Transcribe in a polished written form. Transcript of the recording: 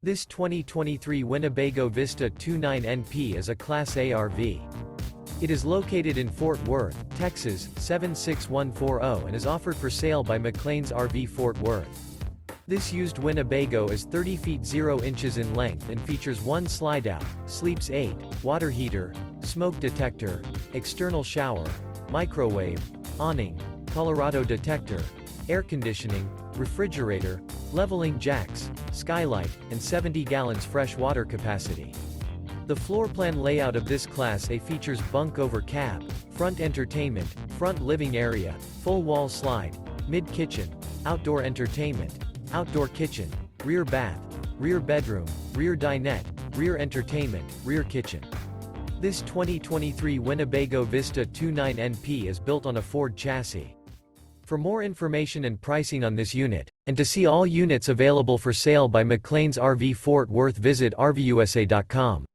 This 2023 Winnebago Vista 29NP is a Class A RV. It is located in Fort Worth, Texas, 76140 and is offered for sale by McClain's RV Fort Worth. This used Winnebago is 30 feet 0 inches in length and features one slide-out, sleeps 8, water heater, smoke detector, external shower, microwave, awning, Colorado detector, air conditioning, refrigerator, leveling jacks, skylight, and 70 gallons fresh water capacity. The floor plan layout of this Class A features bunk over cab, front entertainment, front living area, full wall slide, mid-kitchen, outdoor entertainment, outdoor kitchen, rear bath, rear bedroom, rear dinette, rear entertainment, rear kitchen. This 2023 Winnebago Vista 29NP is built on a Ford chassis. For more information and pricing on this unit, and to see all units available for sale by McClain's RV Fort Worth, visit RVUSA.com.